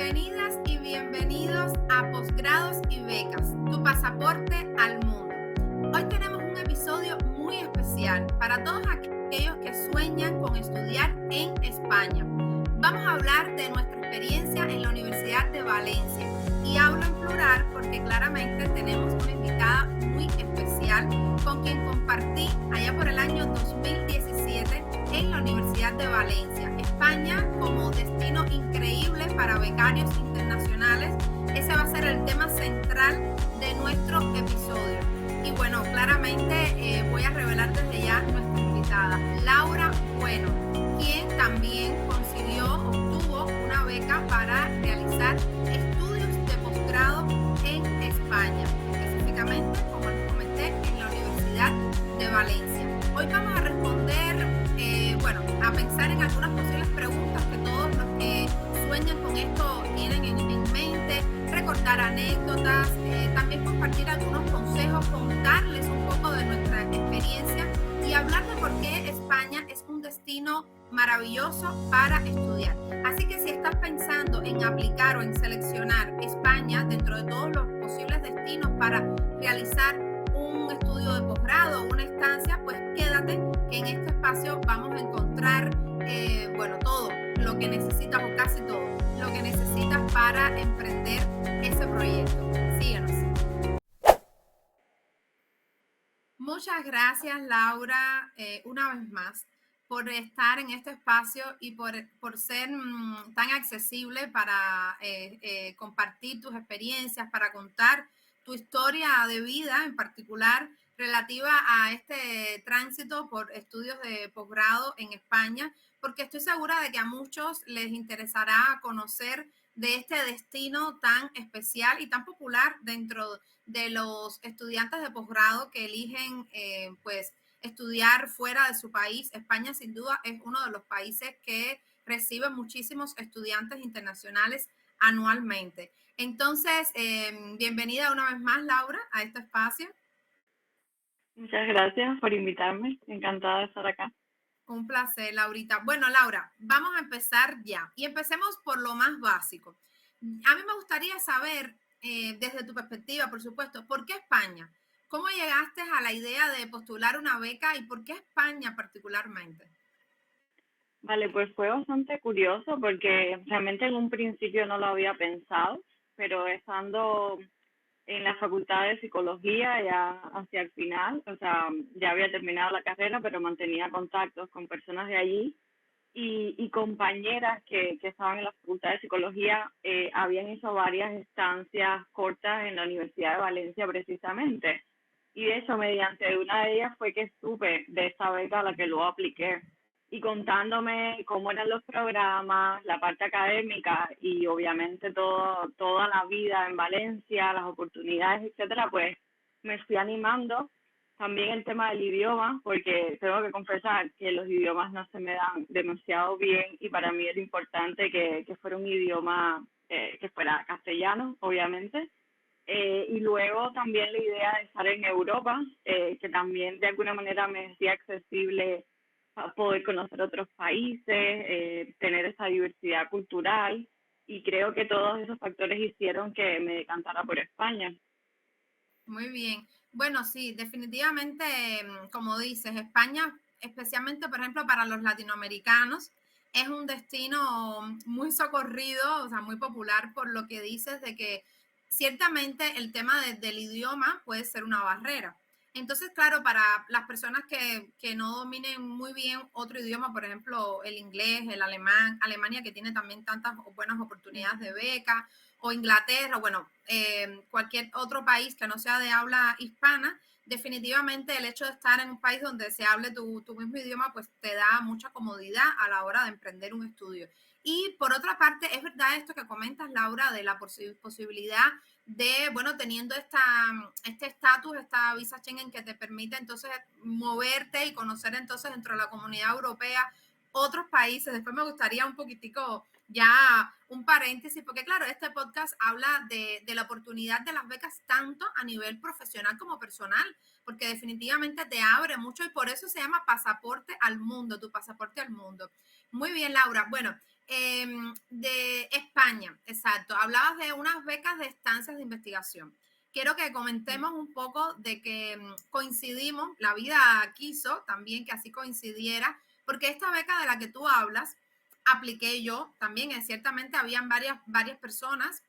Bienvenidas y bienvenidos a Posgrados y Becas, tu pasaporte al mundo. Hoy tenemos un episodio muy especial para todos aquellos que sueñan con estudiar en España. Vamos a hablar de nuestra experiencia en la Universidad de Valencia y hablo en plural porque claramente tenemos una invitada muy especial con quien compartí allá por el año 2017 en la Universidad de Valencia, España como destino increíble para becarios internacionales. Ese va a ser el tema central de nuestro episodio. Y bueno, claramente voy a revelar desde ya nuestra invitada, Laura Bueno, quien también obtuvo una beca para realizar estudios de posgrado en España, específicamente, como les comenté, en la Universidad de Valencia. Hoy vamos a responder, a pensar en algunas posibles preguntas que todos los que sueñan con esto tienen en mente, recordar anécdotas, también compartir algunos consejos, contarles un poco de nuestra experiencia y hablar de por qué España es un destino maravilloso para estudiar. Así que si estás pensando en aplicar o en seleccionar España dentro de todos los posibles destinos para realizar un estudio de posgrado o una estancia, pues quédate, que en este espacio vamos a encontrar todo lo que necesitas, o casi todo lo que necesitas para emprender ese proyecto. Síguenos. Muchas gracias, Laura, una vez más, por estar en este espacio y por ser tan accesible para compartir tus experiencias, para contar tu historia de vida en particular relativa a este tránsito por estudios de posgrado en España, porque estoy segura de que a muchos les interesará conocer de este destino tan especial y tan popular dentro de los estudiantes de posgrado que eligen estudiar fuera de su país. España sin duda es uno de los países que recibe muchísimos estudiantes internacionales anualmente. Entonces, bienvenida una vez más, Laura, a este espacio. Muchas gracias por invitarme. Encantada de estar acá. Un placer, Laurita. Bueno, Laura, vamos a empezar ya. Y empecemos por lo más básico. A mí me gustaría saber, desde tu perspectiva, por supuesto, ¿por qué España? ¿Cómo llegaste a la idea de postular una beca y por qué España particularmente? Vale, pues fue bastante curioso porque realmente en un principio no lo había pensado, pero estando en la facultad de psicología ya hacia el final, o sea, ya había terminado la carrera, pero mantenía contactos con personas de allí y compañeras que estaban en la facultad de psicología habían hecho varias estancias cortas en la Universidad de Valencia precisamente. Y de hecho, mediante una de ellas fue que supe de esta beca a la que luego apliqué. Y contándome cómo eran los programas, la parte académica y obviamente toda la vida en Valencia, las oportunidades, etcétera, pues me fui animando. También el tema del idioma, porque tengo que confesar que los idiomas no se me dan demasiado bien y para mí era importante que fuera un idioma que fuera castellano, obviamente. Y luego también la idea de estar en Europa, que también de alguna manera me hacía accesible a poder conocer otros países, tener esa diversidad cultural, y creo que todos esos factores hicieron que me decantara por España. Muy bien. Bueno, sí, definitivamente, como dices, España, especialmente, por ejemplo, para los latinoamericanos, es un destino muy socorrido, o sea, muy popular por lo que dices de que ciertamente el tema del idioma puede ser una barrera. Entonces, claro, para las personas que no dominen muy bien otro idioma, por ejemplo, el inglés, el alemán, Alemania que tiene también tantas buenas oportunidades de beca, o Inglaterra, cualquier otro país que no sea de habla hispana, definitivamente el hecho de estar en un país donde se hable tu mismo idioma, pues te da mucha comodidad a la hora de emprender un estudio. Y por otra parte, es verdad esto que comentas, Laura, de la posibilidad de, teniendo este estatus, esta visa Schengen que te permite entonces moverte y conocer entonces dentro de la comunidad europea otros países. Después me gustaría un poquitico ya un paréntesis, porque claro, este podcast habla de la oportunidad de las becas tanto a nivel profesional como personal, porque definitivamente te abre mucho y por eso se llama pasaporte al mundo, tu pasaporte al mundo. Muy bien, Laura. Bueno, de España, exacto. Hablabas de unas becas de estancias de investigación. Quiero que comentemos un poco de que coincidimos, la vida quiso también que así coincidiera, porque esta beca de la que tú hablas, apliqué yo también, ciertamente habían varias personas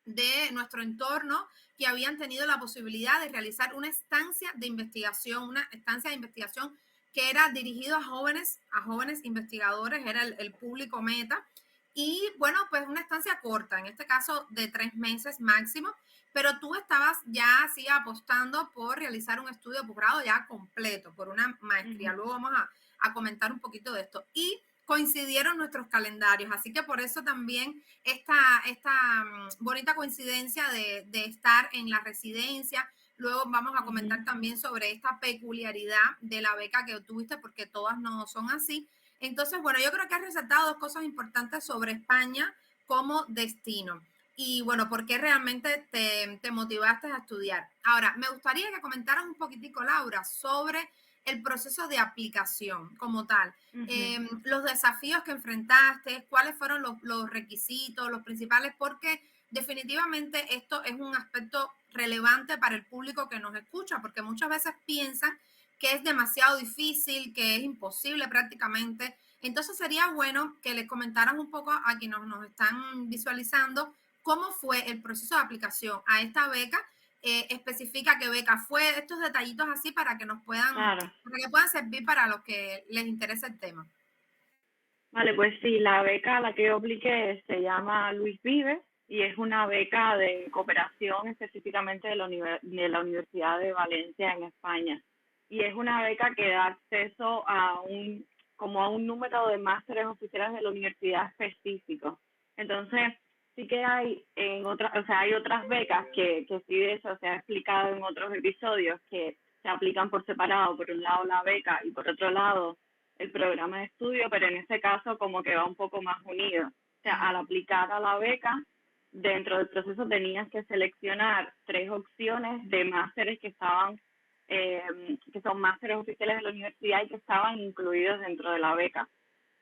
de nuestro entorno que habían tenido la posibilidad de realizar una estancia de investigación que era dirigido a jóvenes investigadores, era el público meta. Y bueno, pues una estancia corta, en este caso de 3 meses máximo, pero tú estabas ya así apostando por realizar un estudio de posgrado ya completo, por una maestría. Luego vamos a comentar un poquito de esto. Y coincidieron nuestros calendarios, así que por eso también esta bonita coincidencia de estar en la residencia. Luego vamos a comentar también sobre esta peculiaridad de la beca que obtuviste, porque todas no son así. Entonces, bueno, yo creo que has resaltado dos cosas importantes sobre España como destino. Y bueno, ¿por qué realmente te motivaste a estudiar? Ahora, me gustaría que comentaras un poquitico, Laura, sobre el proceso de aplicación como tal. Los desafíos que enfrentaste, cuáles fueron los requisitos, los principales, porque definitivamente esto es un aspecto relevante para el público que nos escucha, porque muchas veces piensan que es demasiado difícil, que es imposible prácticamente. Entonces sería bueno que les comentaran un poco a quienes nos están visualizando cómo fue el proceso de aplicación a esta beca, especifica qué beca fue, estos detallitos así para que Claro. para que puedan servir para los que les interesa el tema. Vale, pues sí, la beca a la que yo apliqué se llama Luis Vives y es una beca de cooperación específicamente de la Universidad de Valencia en España. Y es una beca que da acceso como a un número de másteres oficiales de la universidad específico. Entonces, sí que hay hay otras becas que sí de eso se ha explicado en otros episodios que se aplican por separado, por un lado la beca y por otro lado el programa de estudio, pero en este caso como que va un poco más unido. O sea, al aplicar a la beca, dentro del proceso tenías que seleccionar 3 opciones de másteres que son másteres oficiales de la universidad y que estaban incluidos dentro de la beca.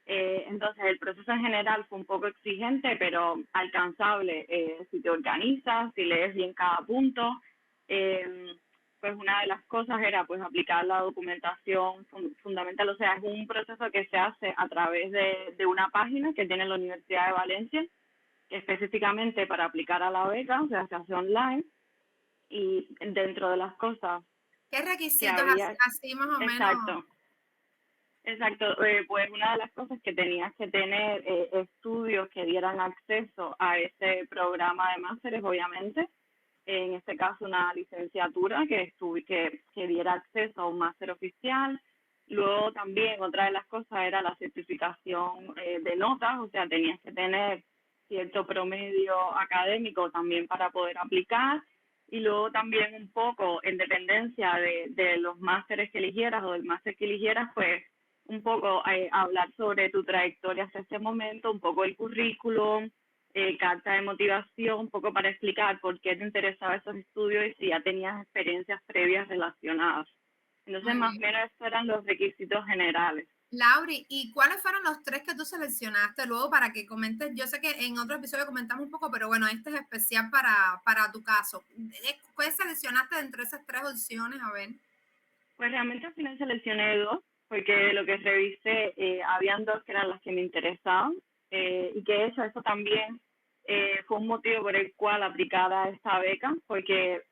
Entonces, el proceso en general fue un poco exigente, pero alcanzable si te organizas, si lees bien cada punto. Pues una de las cosas era pues aplicar la documentación fundamental, o sea, es un proceso que se hace a través de una página que tiene la Universidad de Valencia, que específicamente para aplicar a la beca, o sea, se hace online, y dentro de las cosas ¿Qué que requisitos había, así más o menos? exacto, pues una de las cosas que tenías que tener estudios que dieran acceso a ese programa de másteres, obviamente, en este caso una licenciatura que diera acceso a un máster oficial. Luego también otra de las cosas era la certificación de notas, o sea, tenías que tener cierto promedio académico también para poder aplicar. Y luego también un poco en dependencia de los másteres que eligieras o del máster que eligieras, pues un poco hablar sobre tu trayectoria hasta este momento, un poco el currículum, carta de motivación, un poco para explicar por qué te interesaba esos estudios y si ya tenías experiencias previas relacionadas. Entonces, más o menos estos eran los requisitos generales. Lauri, ¿y cuáles fueron los 3 que tú seleccionaste luego para que comentes? Yo sé que en otro episodio comentamos un poco, pero bueno, este es especial para tu caso. ¿Cuál seleccionaste entre esas 3 opciones? A ver. Pues realmente al final seleccioné 2, porque lo que revisé, habían 2 que eran las que me interesaban, y que eso también fue un motivo por el cual aplicar a esta beca, porque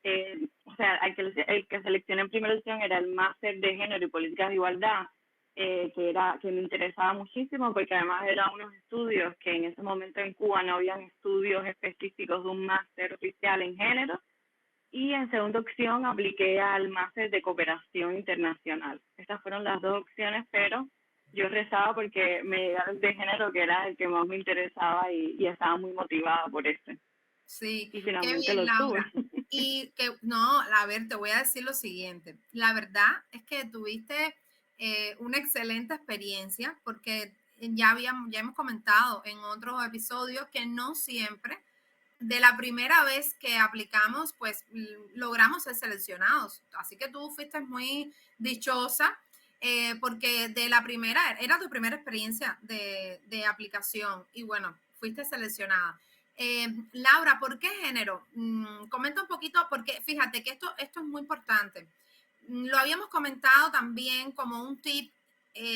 o sea, el que seleccioné en primera opción era el máster de género y políticas de igualdad, que me interesaba muchísimo, porque además eran unos estudios que en ese momento en Cuba no habían estudios específicos de un máster oficial en género. Y en segunda opción apliqué al máster de cooperación internacional. Estas fueron las 2 opciones, pero yo rezaba porque me llegaron de género, que era el que más me interesaba, y estaba muy motivada por este. Sí, Y qué finalmente bien, lo obtuve. Laura. Y que, no, a ver, te voy a decir lo siguiente. La verdad es que tuviste una excelente experiencia porque ya hemos comentado en otros episodios que no siempre de la primera vez que aplicamos, pues logramos ser seleccionados. Así que tú fuiste muy dichosa porque de la primera, era tu primera experiencia de aplicación y bueno, fuiste seleccionada. Laura, ¿por qué género? Comenta un poquito, porque fíjate que esto es muy importante. Lo habíamos comentado también como un tip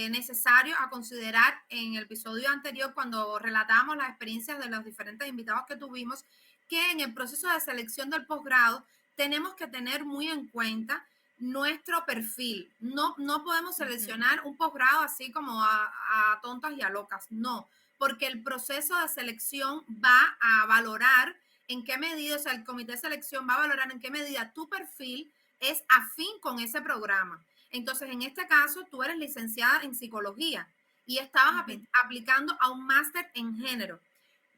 necesario a considerar en el episodio anterior cuando relatábamos las experiencias de los diferentes invitados que tuvimos, que en el proceso de selección del posgrado tenemos que tener muy en cuenta nuestro perfil. No podemos seleccionar un posgrado así como a tontas y a locas, no, porque el proceso de selección va a valorar en qué medida, o sea, el comité de selección va a valorar en qué medida tu perfil es afín con ese programa. Entonces, en este caso, tú eres licenciada en psicología y estabas aplicando a un máster en género,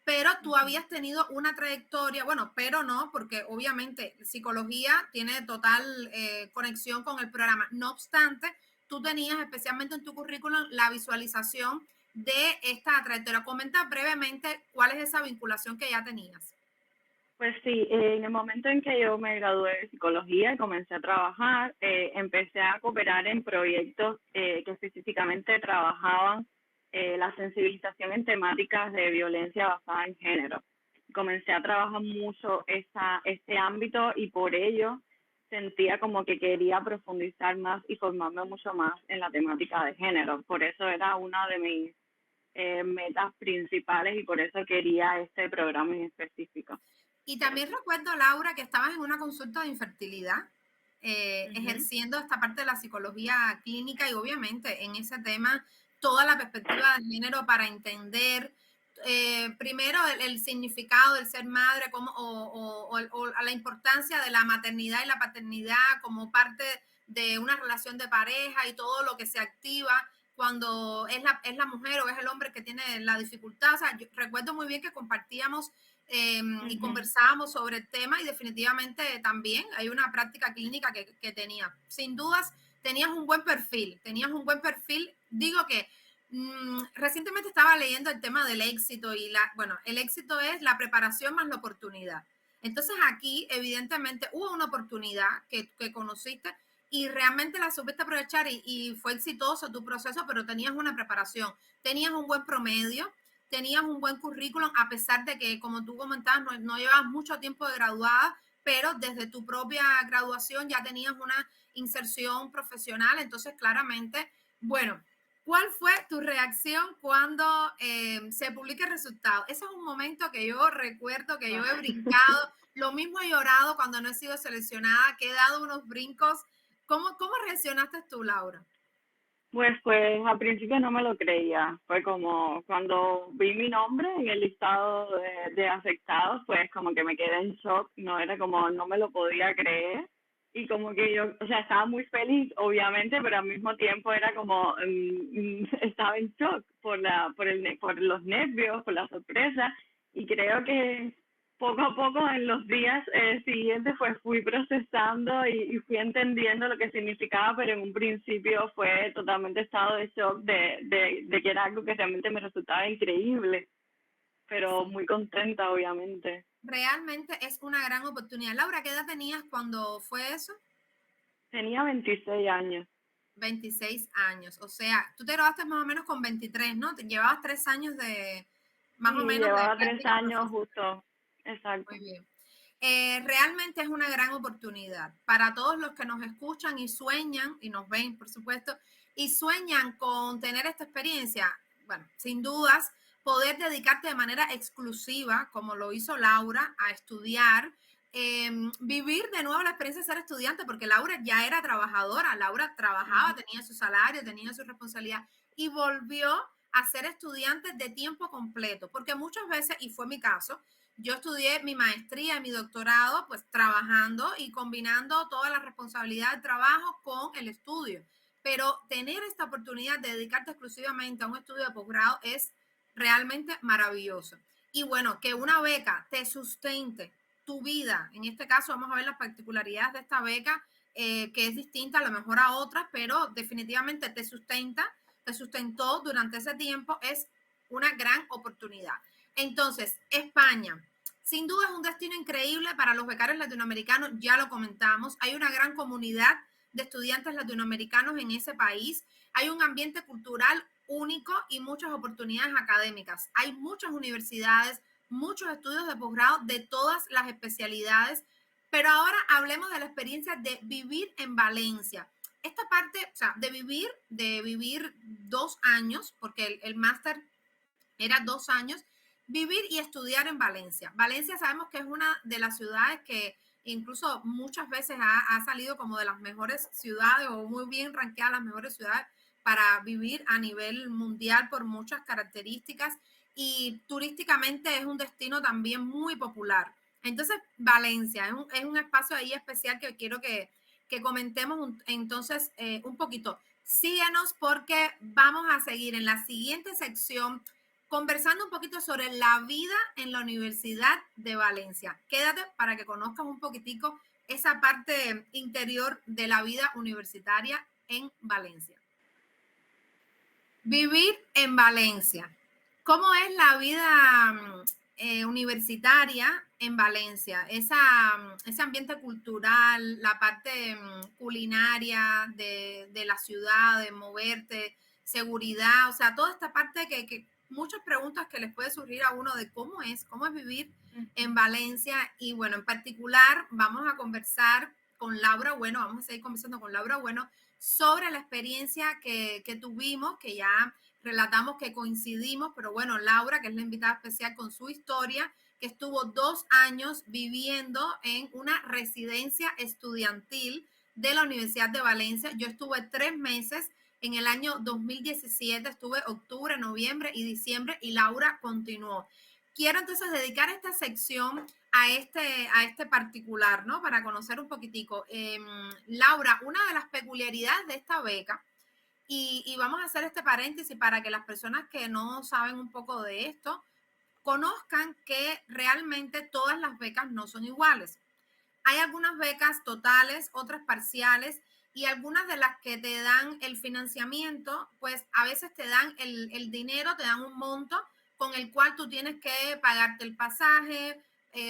pero tú habías tenido una trayectoria, bueno, pero no, porque obviamente psicología tiene total conexión con el programa. No obstante, tú tenías especialmente en tu currículum la visualización de esta trayectoria. Comenta brevemente cuál es esa vinculación que ya tenías. Pues sí, en el momento en que yo me gradué de psicología y comencé a trabajar, empecé a cooperar en proyectos que específicamente trabajaban la sensibilización en temáticas de violencia basada en género. Comencé a trabajar mucho este ámbito y por ello sentía como que quería profundizar más y formarme mucho más en la temática de género. Por eso era una de mis metas principales y por eso quería este programa en específico. Y también recuerdo, Laura, que estabas en una consulta de infertilidad, ejerciendo esta parte de la psicología clínica y obviamente en ese tema toda la perspectiva del género para entender primero el significado del ser madre o la importancia de la maternidad y la paternidad como parte de una relación de pareja y todo lo que se activa cuando es la mujer o es el hombre que tiene la dificultad. O sea, yo recuerdo muy bien que compartíamos y conversábamos sobre el tema y definitivamente también hay una práctica clínica que tenía. Sin dudas, tenías un buen perfil. Digo que recientemente estaba leyendo el tema del éxito y bueno, el éxito es la preparación más la oportunidad. Entonces aquí evidentemente hubo una oportunidad que conociste y realmente la supiste aprovechar y fue exitoso tu proceso, pero tenías una preparación, tenías un buen promedio, tenías un buen currículum, a pesar de que, como tú comentabas, no llevabas mucho tiempo de graduada, pero desde tu propia graduación ya tenías una inserción profesional, entonces claramente, bueno, ¿cuál fue tu reacción cuando se publica el resultado? Ese es un momento que yo recuerdo que yo he brincado, lo mismo he llorado cuando no he sido seleccionada, que he dado unos brincos. ¿Cómo reaccionaste tú, Laura? Pues al principio no me lo creía. Fue como cuando vi mi nombre en el listado de afectados, pues como que me quedé en shock. No era como, no me lo podía creer. Y como que yo, o sea, estaba muy feliz, obviamente, pero al mismo tiempo era como, estaba en shock por los nervios, por la sorpresa. Y creo que poco a poco en los días siguientes pues fui procesando y fui entendiendo lo que significaba, pero en un principio fue totalmente estado de shock de que era algo que realmente me resultaba increíble, pero muy contenta obviamente. Realmente es una gran oportunidad. Laura, ¿qué edad tenías cuando fue eso? Tenía 26 años. 26 años, o sea, tú te graduaste más o menos con 23, ¿no? Te llevabas 3 años más o Sí, menos de llevaba 3 años práctica. justo, exacto. Muy bien. Realmente es una gran oportunidad para todos los que nos escuchan y sueñan, y nos ven, por supuesto, y sueñan con tener esta experiencia. Bueno, sin dudas, poder dedicarte de manera exclusiva, como lo hizo Laura, a estudiar, vivir de nuevo la experiencia de ser estudiante, porque Laura ya era trabajadora, Laura trabajaba, tenía su salario, tenía su responsabilidad, y volvió a ser estudiante de tiempo completo, porque muchas veces, y fue mi caso, yo estudié mi maestría y mi doctorado pues trabajando y combinando toda la responsabilidad del trabajo con el estudio. Pero tener esta oportunidad de dedicarte exclusivamente a un estudio de posgrado es realmente maravilloso. Y bueno, que una beca te sustente tu vida. En este caso vamos a ver las particularidades de esta beca, que es distinta a lo mejor a otras, pero definitivamente te sustentó durante ese tiempo, es una gran oportunidad. Entonces, España, sin duda es un destino increíble para los becarios latinoamericanos, ya lo comentamos, hay una gran comunidad de estudiantes latinoamericanos en ese país. Hay un ambiente cultural único y muchas oportunidades académicas. Hay muchas universidades, muchos estudios de posgrado de todas las especialidades, pero ahora hablemos de la experiencia de vivir en Valencia. Esta parte, o sea, de vivir 2 años, porque el máster era 2 años, vivir y estudiar en Valencia. Valencia sabemos que es una de las ciudades que incluso muchas veces ha salido como de las mejores ciudades o muy bien ranqueadas las mejores ciudades para vivir a nivel mundial por muchas características y turísticamente es un destino también muy popular. Entonces, Valencia es un espacio ahí especial que quiero que comentemos entonces un poquito. Síguenos porque vamos a seguir en la siguiente sección conversando un poquito sobre la vida en la Universidad de Valencia. Quédate para que conozcas un poquitico esa parte interior de la vida universitaria en Valencia. Vivir en Valencia. ¿Cómo es la vida universitaria en Valencia? Ese ambiente cultural, la parte culinaria de la ciudad, de moverte, seguridad, o sea, toda esta parte que muchas preguntas que les puede surgir a uno de cómo es vivir en Valencia. Y bueno, en particular vamos a conversar con Laura Bueno, vamos a seguir conversando con Laura Bueno sobre la experiencia que tuvimos, que ya relatamos que coincidimos, pero bueno, Laura, que es la invitada especial con su historia, que estuvo 2 años viviendo en una residencia estudiantil de la Universidad de Valencia. Yo estuve 3 meses en el año 2017, estuve octubre, noviembre y diciembre y Laura continuó. Quiero entonces dedicar esta sección a este particular, ¿no? Para conocer un poquitico. Laura, una de las peculiaridades de esta beca, y vamos a hacer este paréntesis para que las personas que no saben un poco de esto, conozcan que realmente todas las becas no son iguales. Hay algunas becas totales, otras parciales, y algunas de las que te dan el financiamiento, pues a veces te dan el dinero, te dan un monto con el cual tú tienes que pagarte el pasaje,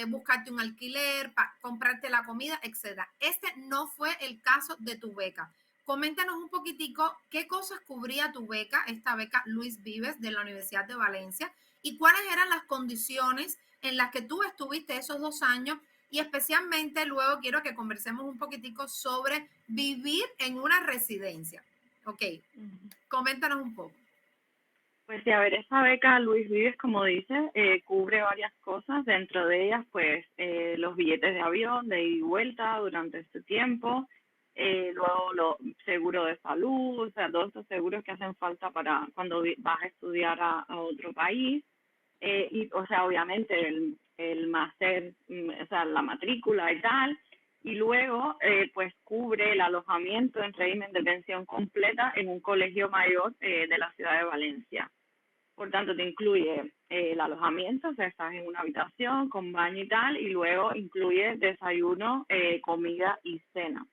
buscarte un alquiler, comprarte la comida, etcétera. Este no fue el caso de tu beca. Coméntanos un poquitico qué cosas cubría tu beca, esta beca Luis Vives de la Universidad de Valencia, y cuáles eran las condiciones en las que tú estuviste esos 2 años, y especialmente luego quiero que conversemos un poquitico sobre vivir en una residencia. Ok, coméntanos un poco. Pues sí, a ver, esa beca Luis Vives, como dice, cubre varias cosas. Dentro de ellas, pues, los billetes de avión de ida y vuelta durante este tiempo, luego los seguros de salud, o sea, todos estos seguros que hacen falta para cuando vas a estudiar a otro país. Y, o sea, obviamente el máster, o sea, la matrícula y tal. Y luego, pues, cubre el alojamiento en régimen de pensión completa en un colegio mayor de la ciudad de Valencia. Por tanto, te incluye el alojamiento, o sea, estás en una habitación con baño y tal, y luego incluye desayuno, comida y cena.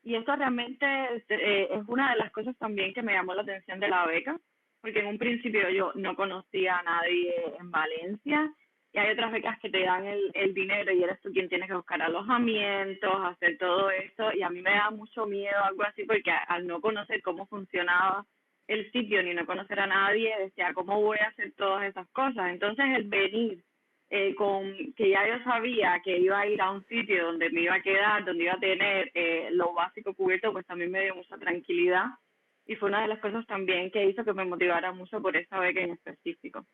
Y esto realmente es una de las cosas también que me llamó la atención de la beca, porque en un principio yo no conocía a nadie en Valencia, y hay otras becas que te dan el dinero y eres tú quien tienes que buscar alojamientos, hacer todo esto, y a mí me da mucho miedo algo así, porque al no conocer cómo funcionaba el sitio ni no conocer a nadie, decía, ¿cómo voy a hacer todas esas cosas? Entonces el venir con que ya yo sabía que iba a ir a un sitio donde me iba a quedar, donde iba a tener lo básico cubierto, pues también me dio mucha tranquilidad y fue una de las cosas también que hizo que me motivara mucho por esta beca en específico.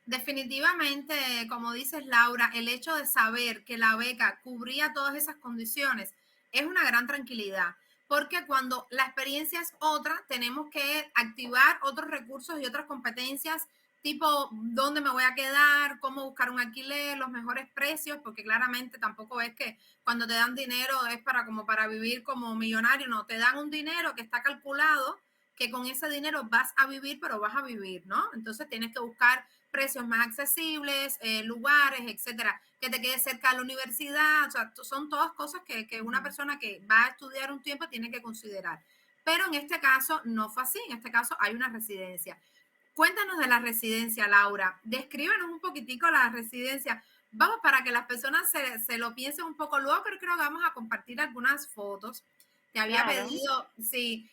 Definitivamente, como dices Laura, el hecho de saber que la beca cubría todas esas condiciones es una gran tranquilidad, porque cuando la experiencia es otra, tenemos que activar otros recursos y otras competencias, tipo dónde me voy a quedar, cómo buscar un alquiler, los mejores precios, porque claramente tampoco es que cuando te dan dinero es para vivir como millonario, no, te dan un dinero que está calculado, que con ese dinero vas a vivir, pero vas a vivir, ¿no? Entonces tienes que buscar precios más accesibles, lugares, etcétera, que te quede cerca de la universidad, o sea, son todas cosas que una persona que va a estudiar un tiempo tiene que considerar. Pero en este caso no fue así, en este caso hay una residencia. Cuéntanos de la residencia, Laura. Descríbenos un poquitico la residencia. Vamos, para que las personas se lo piensen un poco. Luego creo que vamos a compartir algunas fotos Te había Claro. pedido, sí,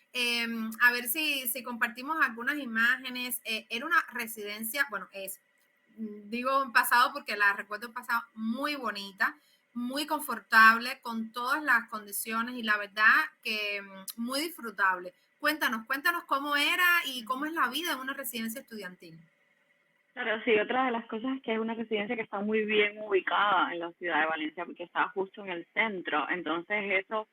a ver si compartimos algunas imágenes. Era una residencia, bueno, digo en pasado porque la recuerdo en pasado, muy bonita, muy confortable, con todas las condiciones y la verdad que muy disfrutable. Cuéntanos cómo era y cómo es la vida en una residencia estudiantil. Claro, sí, otra de las cosas es que es una residencia que está muy bien ubicada en la ciudad de Valencia, porque está justo en el centro. Entonces eso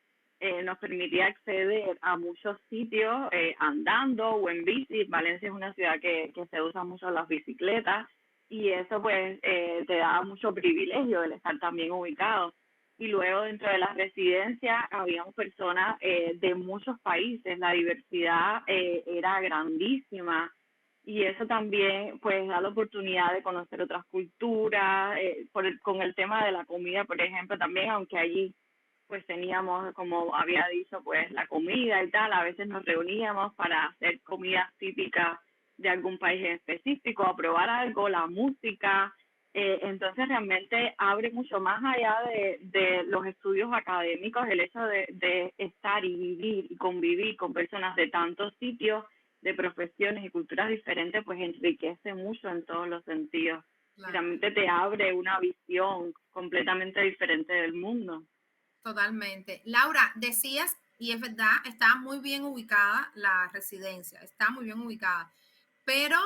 nos permitía acceder a muchos sitios andando o en bici. Valencia es una ciudad que se usa mucho las bicicletas y eso pues te da mucho privilegio el estar también ubicado. Y luego dentro de las residencias habían personas de muchos países, la diversidad era grandísima y eso también pues da la oportunidad de conocer otras culturas, con el tema de la comida, por ejemplo, también, aunque allí pues teníamos, como había dicho, pues la comida y tal, a veces nos reuníamos para hacer comidas típicas de algún país en específico, a probar algo, la música, entonces realmente abre mucho más allá de los estudios académicos, el hecho de estar y vivir y convivir con personas de tantos sitios, de profesiones y culturas diferentes, pues enriquece mucho en todos los sentidos. Y Claro. realmente te abre una visión completamente diferente del mundo. Totalmente. Laura, decías, y es verdad, está muy bien ubicada la residencia, está muy bien ubicada, pero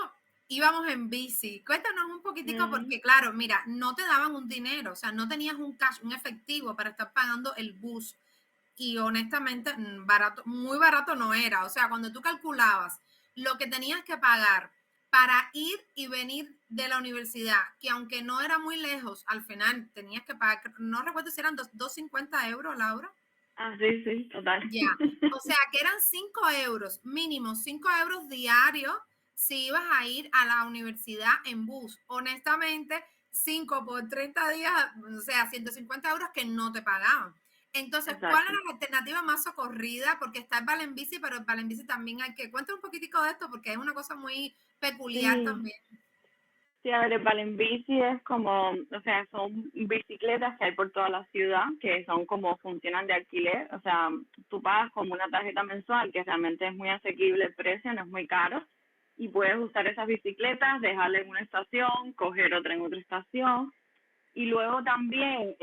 íbamos en bici. Cuéntanos un poquitico Mm, porque, claro, mira, no te daban un dinero, o sea, no tenías un cash, un efectivo para estar pagando el bus. Y honestamente, barato, muy barato no era. O sea, cuando tú calculabas lo que tenías que pagar para ir y venir de la universidad, que aunque no era muy lejos, al final tenías que pagar, no recuerdo si eran 250 euros, Laura. ah, sí, sí, total. Ya, o sea que eran 5 euros, mínimo 5 euros diarios si ibas a ir a la universidad en bus. Honestamente, 5 por 30 días, o sea, 150 euros que no te pagaban. Entonces, ¿cuál era Exacto. la alternativa más socorrida? Porque está el Valenbici, pero el Valenbici también hay que... Cuéntame un poquitico de esto porque es una cosa muy peculiar Sí, también. sí, a ver, el Bici es como, o sea, son bicicletas que hay por toda la ciudad, que son como funcionan de alquiler, o sea, tú pagas como una tarjeta mensual, que realmente es muy asequible el precio, no es muy caro, y puedes usar esas bicicletas, dejarla en una estación, coger otra en otra estación, y luego también,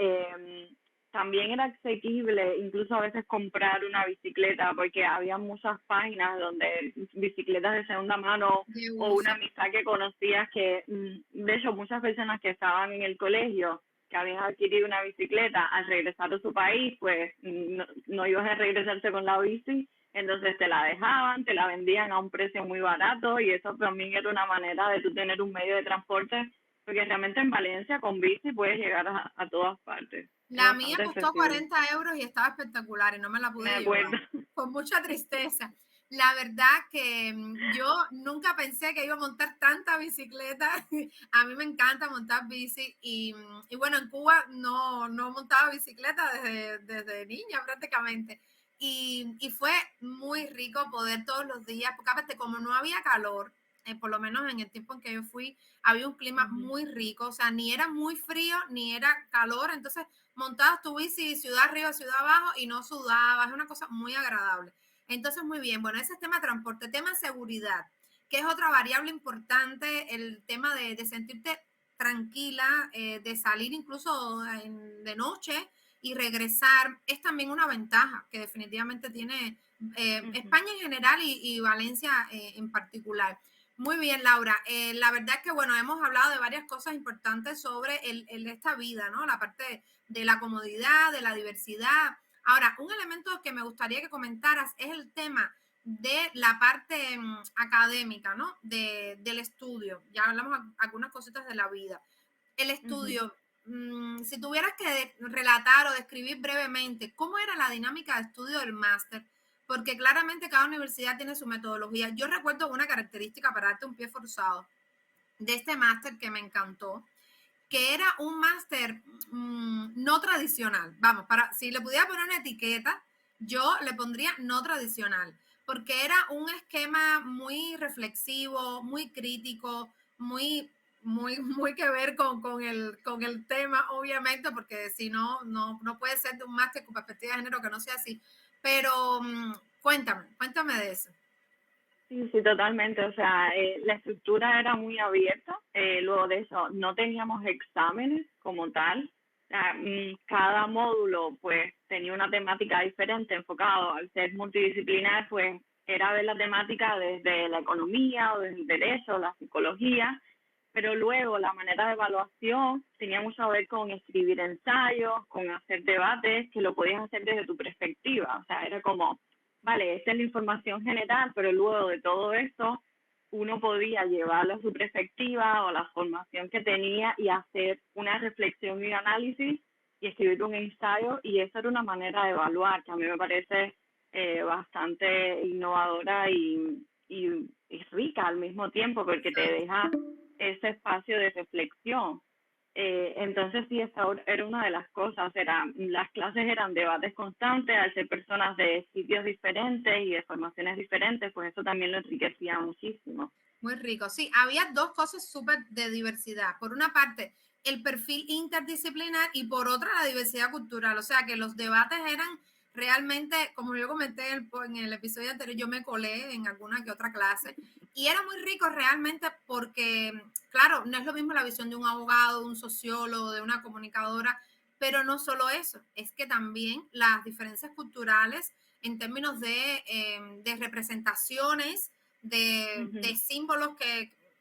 también era asequible incluso a veces comprar una bicicleta porque había muchas páginas donde bicicletas de segunda mano De o una uso. amistad que conocías que, de hecho, muchas personas que estaban en el colegio que habían adquirido una bicicleta al regresar a su país, pues no ibas a regresarse con la bici, entonces te la dejaban, te la vendían a un precio muy barato y eso también era una manera de tú tener un medio de transporte porque realmente en Valencia con bici puedes llegar a todas partes. Es La mía bastante costó accesible. 40 euros y estaba espectacular y no me la Me pude llevar, acuerdo. con mucha tristeza. La verdad que yo nunca pensé que iba a montar tanta bicicleta. A mí me encanta montar bici y bueno, en Cuba no montaba bicicleta desde niña prácticamente. Y fue muy rico poder todos los días, porque aparte como no había calor, por lo menos en el tiempo en que yo fui, había un clima Ujú. muy rico, o sea, ni era muy frío ni era calor, entonces montabas tu bici ciudad arriba, ciudad abajo y no sudabas, es una cosa muy agradable. Entonces, muy bien, bueno, ese es tema de transporte, tema de seguridad, que es otra variable importante, el tema de sentirte tranquila, de salir incluso de noche y regresar, es también una ventaja que definitivamente tiene Ujú. España en general y Valencia en particular. Muy bien, Laura. La verdad es que, bueno, hemos hablado de varias cosas importantes sobre esta vida, ¿no? La parte de la comodidad, de la diversidad. Ahora, un elemento que me gustaría que comentaras es el tema de la parte académica, ¿no? Del estudio. Ya hablamos algunas cositas de la vida. El Ujú. estudio, si tuvieras que relatar o describir brevemente cómo era la dinámica de estudio del máster, porque claramente cada universidad tiene su metodología. Yo recuerdo una característica para darte un pie forzado de este máster que me encantó, que era un máster no tradicional. Vamos, si le pudiera poner una etiqueta, yo le pondría no tradicional, porque era un esquema muy reflexivo, muy crítico, muy que ver con el tema, obviamente, porque si no puede ser de un máster con perspectiva de género que no sea así. pero cuéntame de eso. Sí, sí, totalmente. O sea, la estructura era muy abierta. Luego de eso, no teníamos exámenes como tal. O sea, cada módulo, pues, tenía una temática diferente, enfocado al ser multidisciplinar, pues, era ver la temática desde la economía o desde el derecho, la psicología, pero luego la manera de evaluación tenía mucho que ver con escribir ensayos, con hacer debates, que lo podías hacer desde tu perspectiva. O sea, era como, vale, esta es la información general, pero luego de todo esto, uno podía llevarlo a su perspectiva o la formación que tenía y hacer una reflexión y un análisis y escribir un ensayo, y esa era una manera de evaluar que a mí me parece bastante innovadora y rica al mismo tiempo, porque te deja ese espacio de reflexión. Entonces sí, esa era una de las cosas, las clases eran debates constantes, al ser personas de sitios diferentes y de formaciones diferentes, pues eso también lo enriquecía muchísimo. Muy rico, sí, había dos cosas súper de diversidad. Por una parte, el perfil interdisciplinar y por otra, la diversidad cultural. O sea, que los debates eran realmente, como yo comenté en el episodio anterior, yo me colé en alguna que otra clase y era muy rico realmente porque, claro, no es lo mismo la visión de un abogado, de un sociólogo, de una comunicadora, pero no solo eso, es que también las diferencias culturales en términos de representaciones, de símbolos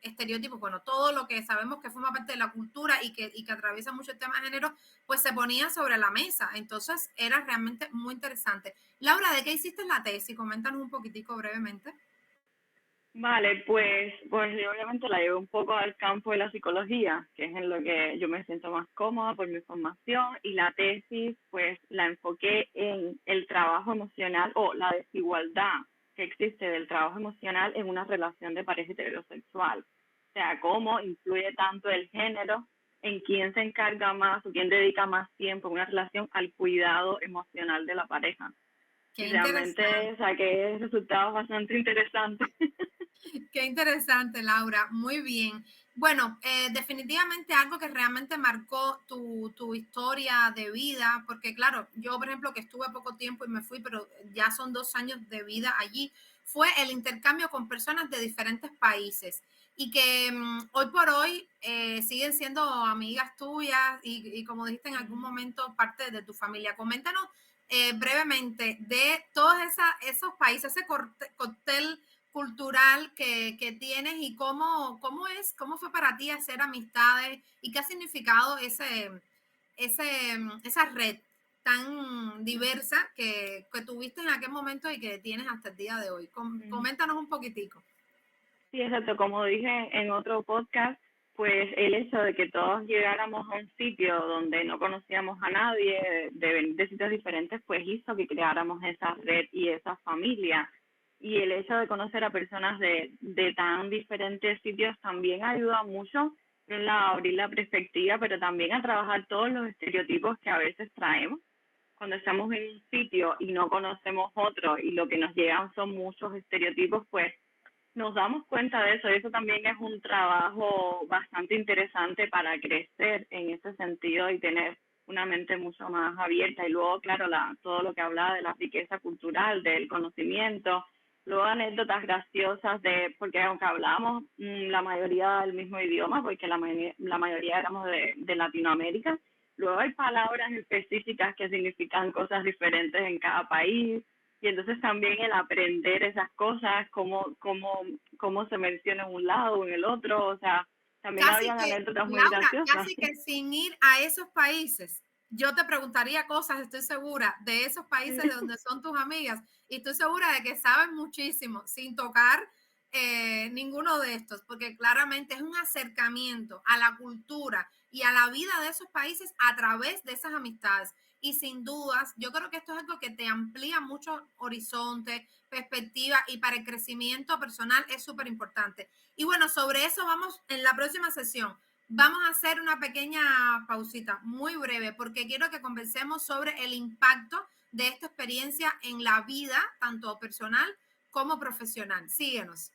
estereotipos, bueno, todo lo que sabemos que forma parte de la cultura y que atraviesa mucho el tema de género, pues se ponía sobre la mesa. Entonces era realmente muy interesante. Laura, ¿de qué hiciste la tesis? Coméntanos un poquitico brevemente. Vale, pues yo obviamente la llevo un poco al campo de la psicología, que es en lo que yo me siento más cómoda por mi formación, y la tesis pues la enfoqué en el trabajo emocional o la desigualdad que existe del trabajo emocional en una relación de pareja heterosexual. O sea, cómo influye tanto el género en quién se encarga más o quién dedica más tiempo en una relación al cuidado emocional de la pareja. Qué Y realmente saqué resultados bastante interesantes. Qué interesante, Laura. Muy bien. Bueno, definitivamente algo que realmente marcó tu historia de vida, porque claro, yo por ejemplo que estuve poco tiempo y me fui, pero ya son 2 años de vida allí, fue el intercambio con personas de diferentes países y que hoy por hoy siguen siendo amigas tuyas y como dijiste en algún momento parte de tu familia. Coméntanos brevemente de todos esos países, ese cóctel cultural que tienes y cómo fue para ti hacer amistades y qué ha significado esa red tan diversa que tuviste en aquel momento y que tienes hasta el día de hoy. Coméntanos un poquitico. Sí, exacto. Como dije en otro podcast, pues el hecho de que todos llegáramos a un sitio donde no conocíamos a nadie, de sitios diferentes, pues hizo que creáramos esa red y esa familia. Y el hecho de conocer a personas de tan diferentes sitios también ayuda mucho en abrir la perspectiva, pero también a trabajar todos los estereotipos que a veces traemos. Cuando estamos en un sitio y no conocemos otro y lo que nos llegan son muchos estereotipos, pues nos damos cuenta de eso, y eso también es un trabajo bastante interesante para crecer en ese sentido y tener una mente mucho más abierta. Y luego, claro, todo lo que hablaba de la riqueza cultural, del conocimiento, luego anécdotas graciosas porque aunque hablamos la mayoría del mismo idioma, porque la mayoría éramos de Latinoamérica, luego hay palabras específicas que significan cosas diferentes en cada país. Y entonces también el aprender esas cosas, cómo se menciona en un lado o en el otro, o sea, también Casi había que, anécdotas muy Laura, graciosas. casi que sin ir a esos países, yo te preguntaría cosas, estoy segura, de esos países de donde son tus amigas, y estoy segura de que saben muchísimo, sin tocar ninguno de estos, porque claramente es un acercamiento a la cultura y a la vida de esos países a través de esas amistades. Y sin dudas, yo creo que esto es algo que te amplía mucho horizonte, perspectiva, y para el crecimiento personal es súper importante. Y bueno, sobre eso vamos en la próxima sesión. Vamos a hacer una pequeña pausita muy breve porque quiero que conversemos sobre el impacto de esta experiencia en la vida, tanto personal como profesional. Síguenos.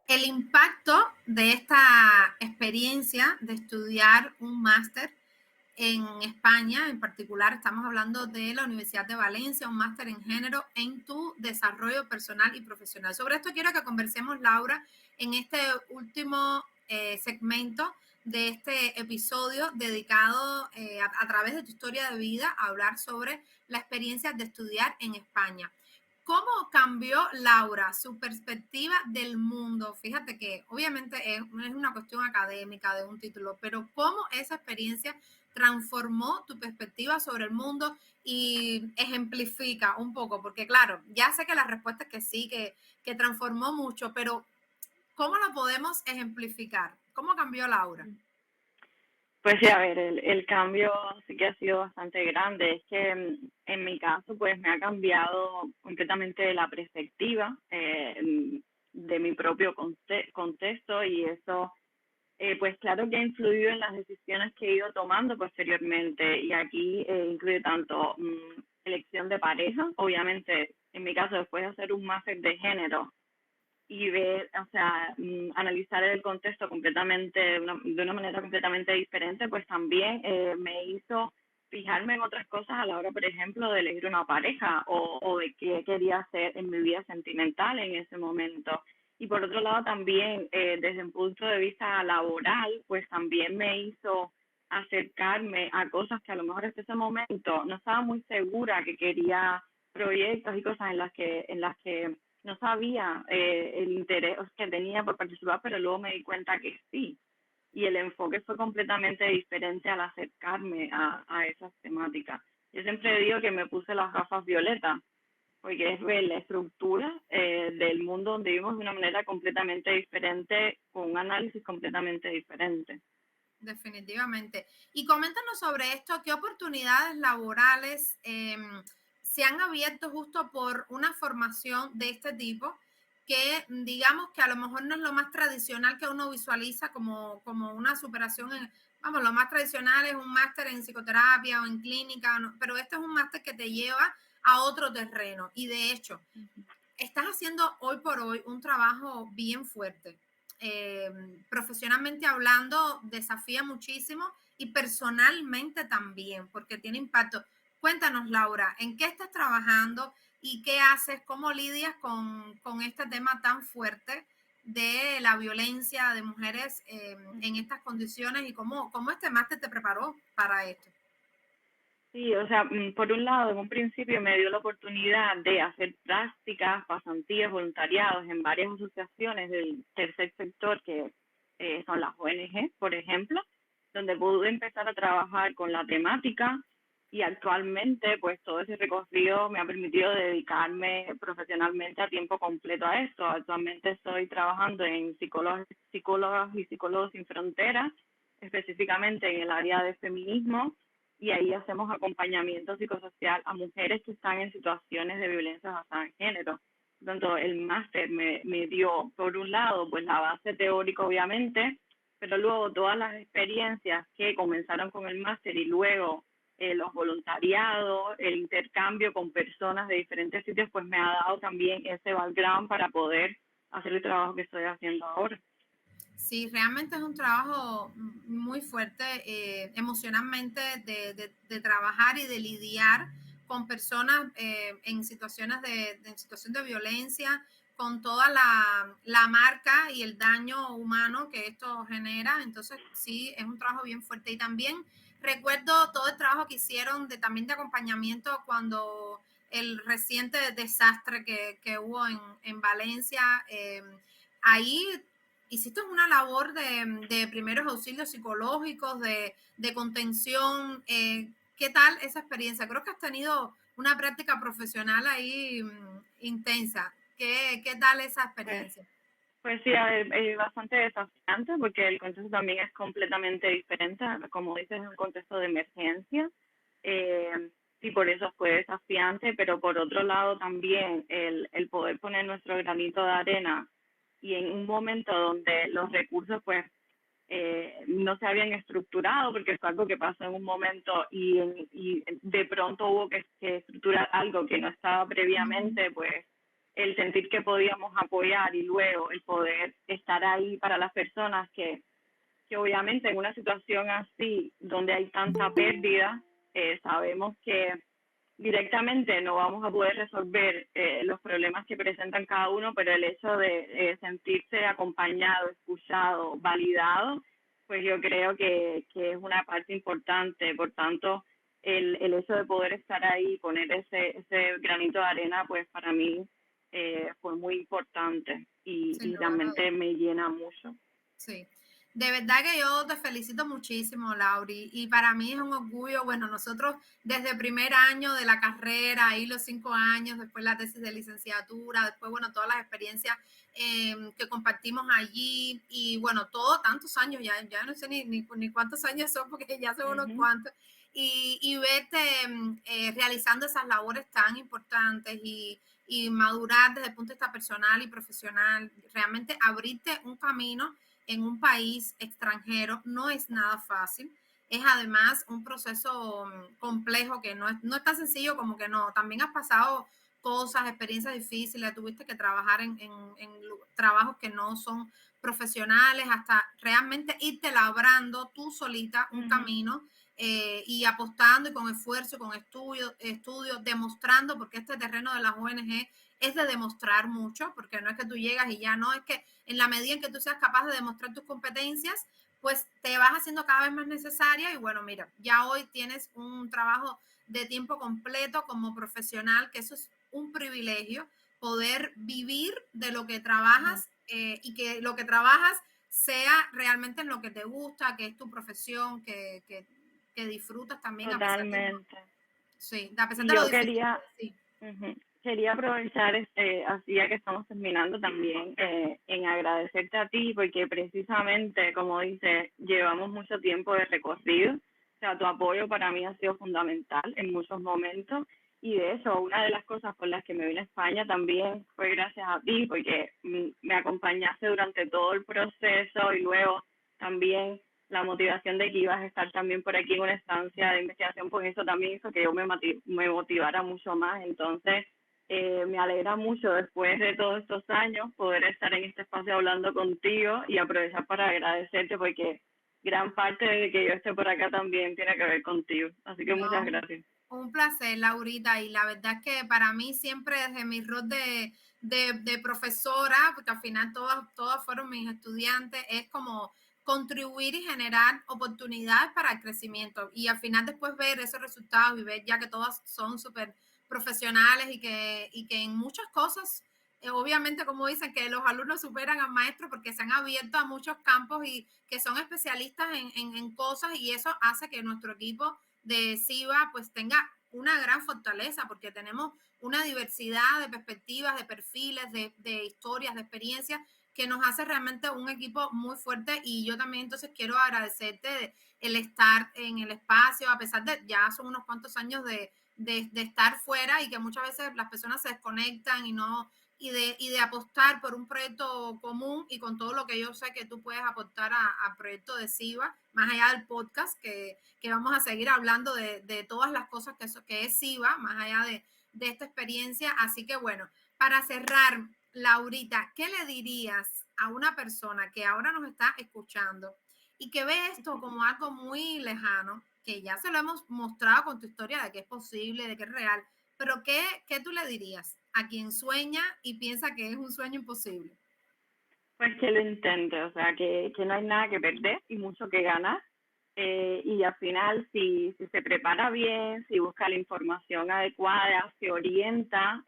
El impacto de esta experiencia de estudiar un máster en España. En particular, estamos hablando de la Universidad de Valencia, un máster en género en tu desarrollo personal y profesional. Sobre esto quiero que conversemos, Laura, en este último segmento de este episodio dedicado a través de tu historia de vida a hablar sobre la experiencia de estudiar en España. ¿Cómo cambió Laura su perspectiva del mundo? Fíjate que obviamente es una cuestión académica de un título, pero ¿cómo esa experiencia transformó tu perspectiva sobre el mundo y ejemplifica un poco? Porque claro, ya sé que la respuesta es que sí, que transformó mucho, pero ¿cómo lo podemos ejemplificar? ¿Cómo cambió Laura? Pues sí, a ver, el cambio sí que ha sido bastante grande. Es que en mi caso, pues me ha cambiado completamente la perspectiva de mi propio contexto y eso, pues claro que ha influido en las decisiones que he ido tomando posteriormente y aquí incluye tanto elección de pareja, obviamente, en mi caso, después de hacer un máster de género y ver, o sea, analizar el contexto completamente, de una manera completamente diferente, pues también me hizo fijarme en otras cosas a la hora, por ejemplo, de elegir una pareja o de qué quería hacer en mi vida sentimental en ese momento. Y por otro lado también, desde un punto de vista laboral, pues también me hizo acercarme a cosas que a lo mejor hasta ese momento no estaba muy segura que quería, proyectos y cosas en las que no sabía el interés que tenía por participar, pero luego me di cuenta que sí. Y el enfoque fue completamente diferente al acercarme a esas temáticas. Yo siempre digo que me puse las gafas violetas, porque es ver la estructura del mundo donde vivimos de una manera completamente diferente, con un análisis completamente diferente. Definitivamente. Y coméntanos sobre esto, ¿qué oportunidades laborales se han abierto justo por una formación de este tipo? Que digamos que a lo mejor no es lo más tradicional que uno visualiza como una superación vamos, lo más tradicional es un máster en psicoterapia o en clínica, ¿no? Pero este es un máster que te lleva a otro terreno. Y de hecho, estás haciendo hoy por hoy un trabajo bien fuerte. Profesionalmente hablando, desafía muchísimo y personalmente también, porque tiene impacto. Cuéntanos, Laura, ¿en qué estás trabajando y qué haces? ¿Cómo lidias con este tema tan fuerte de la violencia de mujeres en estas condiciones y cómo este máster te preparó para esto? Sí, o sea, por un lado, en un principio me dio la oportunidad de hacer prácticas, pasantías, voluntariados en varias asociaciones del tercer sector, que son las ONG, por ejemplo, donde pude empezar a trabajar con la temática y actualmente, pues todo ese recorrido me ha permitido dedicarme profesionalmente a tiempo completo a esto. Actualmente estoy trabajando en psicólogas y psicólogos sin fronteras, específicamente en el área de feminismo y ahí hacemos acompañamiento psicosocial a mujeres que están en situaciones de violencia basada en género. Tanto el máster me dio, por un lado, pues la base teórica, obviamente, pero luego todas las experiencias que comenzaron con el máster y luego los voluntariados, el intercambio con personas de diferentes sitios, pues me ha dado también ese background para poder hacer el trabajo que estoy haciendo ahora. Sí, realmente es un trabajo muy fuerte emocionalmente de trabajar y de lidiar con personas en situaciones en situación de violencia, con toda la marca y el daño humano que esto genera. Entonces, sí, es un trabajo bien fuerte. Y también recuerdo todo el trabajo que hicieron también de acompañamiento cuando el reciente desastre que hubo en Valencia. Ahí hiciste una labor de primeros auxilios psicológicos, de contención. ¿Qué tal esa experiencia? Creo que has tenido una práctica profesional ahí intensa. ¿Qué tal esa Pues experiencia? Pues sí, es bastante desafiante porque el contexto también es completamente diferente. Como dices, es un contexto de emergencia. Y por eso fue desafiante, pero por otro lado también el poder poner nuestro granito de arena y en un momento donde los recursos pues no se habían estructurado porque fue algo que pasó en un momento y de pronto hubo que estructurar algo que no estaba previamente, pues el sentir que podíamos apoyar y luego el poder estar ahí para las personas que que obviamente en una situación así, donde hay tanta pérdida, sabemos que directamente no vamos a poder resolver los problemas que presentan cada uno, pero el hecho de sentirse acompañado, escuchado, validado, pues yo creo que es una parte importante. Por tanto, el hecho de poder estar ahí, poner ese granito de arena, pues para mí fue muy importante Sin y lugar a realmente dudas. me llena mucho. Sí, de verdad que yo te felicito muchísimo, Lauri, y para mí es un orgullo, bueno, nosotros desde primer año de la carrera, ahí los 5 años, después la tesis de licenciatura, después, bueno, todas las experiencias que compartimos allí, y bueno, todo, tantos años, ya no sé ni cuántos años son, porque ya son unos Ujú, cuantos, y verte realizando esas labores tan importantes y madurar desde el punto de vista personal y profesional, realmente abrirte un camino en un país extranjero no es nada fácil. Es además un proceso complejo que no es tan sencillo como que no. También has pasado cosas, experiencias difíciles, tuviste que trabajar en trabajos que no son profesionales, hasta realmente irte labrando tú solita un ujú, camino y apostando y con esfuerzo, con estudio, demostrando, porque este terreno de las ONG es de demostrar mucho, porque no es que tú llegas y ya no, es que en la medida en que tú seas capaz de demostrar tus competencias, pues te vas haciendo cada vez más necesaria y bueno, mira, ya hoy tienes un trabajo de tiempo completo como profesional, que eso es un privilegio, poder vivir de lo que ujú. trabajas y que lo que trabajas sea realmente en lo que te gusta, que es tu profesión, que disfrutas también Totalmente. sí, a pesar Y de lo yo difícil, quería, sí. ujú, quería aprovechar, así ya que estamos terminando también, en agradecerte a ti, porque precisamente, como dices, llevamos mucho tiempo de recorrido. O sea, tu apoyo para mí ha sido fundamental en muchos momentos. Y de hecho, una de las cosas por las que me vine a España también fue gracias a ti, porque me acompañaste durante todo el proceso y luego también la motivación de que ibas a estar también por aquí en una estancia de investigación, pues eso también hizo que yo me motivara mucho más. Entonces, me alegra mucho después de todos estos años poder estar en este espacio hablando contigo y aprovechar para agradecerte porque gran parte de que yo esté por acá también tiene que ver contigo. Así que muchas No, gracias. un placer, Laurita, y la verdad es que para mí siempre desde mi rol de profesora, porque al final todas fueron mis estudiantes, es como contribuir y generar oportunidades para el crecimiento y al final después ver esos resultados y ver ya que todas son súper profesionales y que en muchas cosas, obviamente como dicen, que los alumnos superan al maestro porque se han abierto a muchos campos y que son especialistas en cosas y eso hace que nuestro equipo de SIVA pues tenga una gran fortaleza porque tenemos una diversidad de perspectivas, de perfiles, de historias, de experiencias que nos hace realmente un equipo muy fuerte y yo también entonces quiero agradecerte el estar en el espacio, a pesar de ya son unos cuantos años de estar fuera y que muchas veces las personas se desconectan y no y de apostar por un proyecto común y con todo lo que yo sé que tú puedes aportar al proyecto de SIVA, más allá del podcast, que vamos a seguir hablando de todas las cosas que es SIVA, más allá de esta experiencia. Así que bueno, para cerrar, Laurita, ¿qué le dirías a una persona que ahora nos está escuchando y que ve esto como algo muy lejano, que ya se lo hemos mostrado con tu historia de que es posible, de que es real, pero qué tú le dirías a quien sueña y piensa que es un sueño imposible? Pues que lo intente, o sea, que no hay nada que perder y mucho que ganar. Y al final, si se prepara bien, si busca la información adecuada, se orienta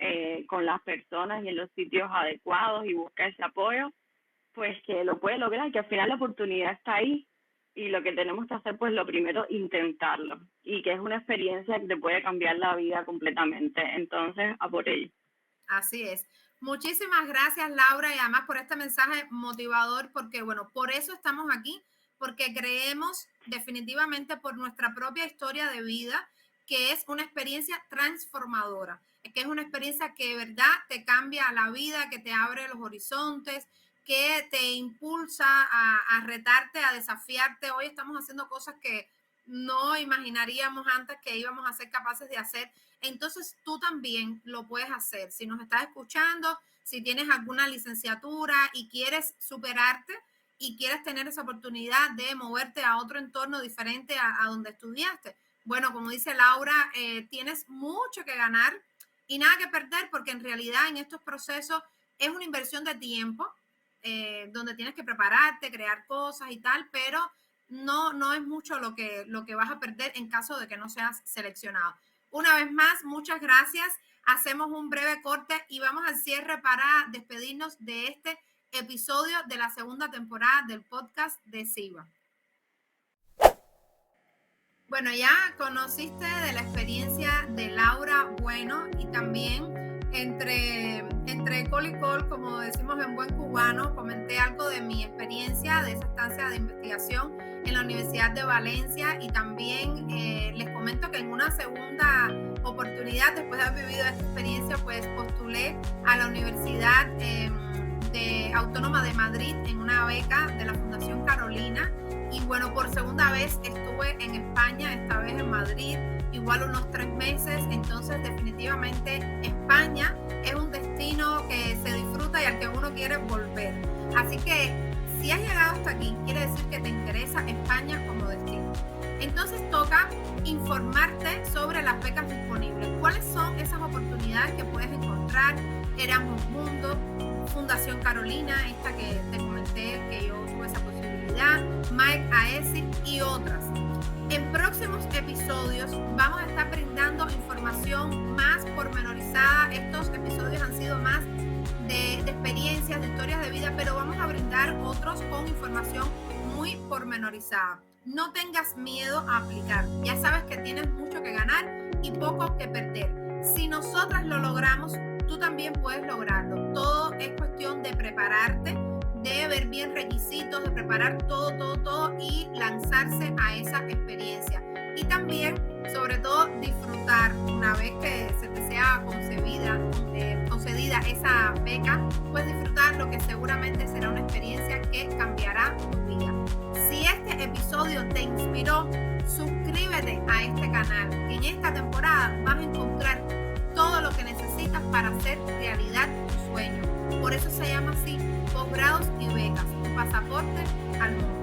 con las personas y en los sitios adecuados y busca ese apoyo, pues que lo puede lograr, que al final la oportunidad está ahí y lo que tenemos que hacer, pues lo primero, intentarlo y que es una experiencia que te puede cambiar la vida completamente. Entonces, a por ello. Así es. Muchísimas gracias, Laura, y además por este mensaje motivador, porque bueno, por eso estamos aquí, porque creemos definitivamente por nuestra propia historia de vida que es una experiencia transformadora, que es una experiencia que de verdad te cambia la vida, que te abre los horizontes, que te impulsa a retarte, a desafiarte. Hoy estamos haciendo cosas que no imaginaríamos antes que íbamos a ser capaces de hacer, entonces tú también lo puedes hacer. Si nos estás escuchando, si tienes alguna licenciatura y quieres superarte y quieres tener esa oportunidad de moverte a otro entorno diferente a donde estudiaste. Bueno, como dice Laura, tienes mucho que ganar y nada que perder, porque en realidad en estos procesos es una inversión de tiempo, donde tienes que prepararte, crear cosas y tal, pero no es mucho lo que vas a perder en caso de que no seas seleccionado. Una vez más, muchas gracias. Hacemos un breve corte y vamos al cierre para despedirnos de este episodio de la segunda temporada del podcast de SIVA. Bueno, ya conociste de la experiencia de Laura Bueno y también entre col y col, como decimos en buen cubano, comenté algo de mi experiencia de esa estancia de investigación en la Universidad de Valencia y también les comento que en una segunda oportunidad, después de haber vivido esta experiencia, pues postulé a la Universidad Autónoma de Madrid en una beca de la Fundación Carolina. Y bueno, por segunda vez estuve en España, esta vez en Madrid, igual unos 3 meses. Entonces, definitivamente, España es un destino que se disfruta y al que uno quiere volver. Así que, si has llegado hasta aquí, quiere decir que te interesa España como destino. Entonces, toca informarte sobre las becas disponibles. ¿Cuáles son esas oportunidades que puedes encontrar? Erasmus Mundo, Fundación Carolina, esta que te comenté que yo tuve esa posibilidad, Mike AESI y otras. En próximos episodios vamos a estar brindando información más pormenorizada. Estos episodios han sido más de experiencias, de historias de vida, pero vamos a brindar otros con información muy pormenorizada. No tengas miedo a aplicar. Ya sabes que tienes mucho que ganar y poco que perder. Si nosotras lo logramos, tú también puedes lograrlo. Todo es cuestión de prepararte, de ver bien requisitos, de preparar todo y lanzarse a esa experiencia. Y también, sobre todo, disfrutar una vez que se te sea concedida esa beca, pues disfrutar lo que seguramente será una experiencia que cambiará tu vida. Si este episodio te inspiró, suscríbete a este canal, que en esta temporada vas a encontrar todo lo que necesitas para hacer realidad tu sueño. Por eso se llama así, Posgrados y Becas, tu pasaporte al mundo.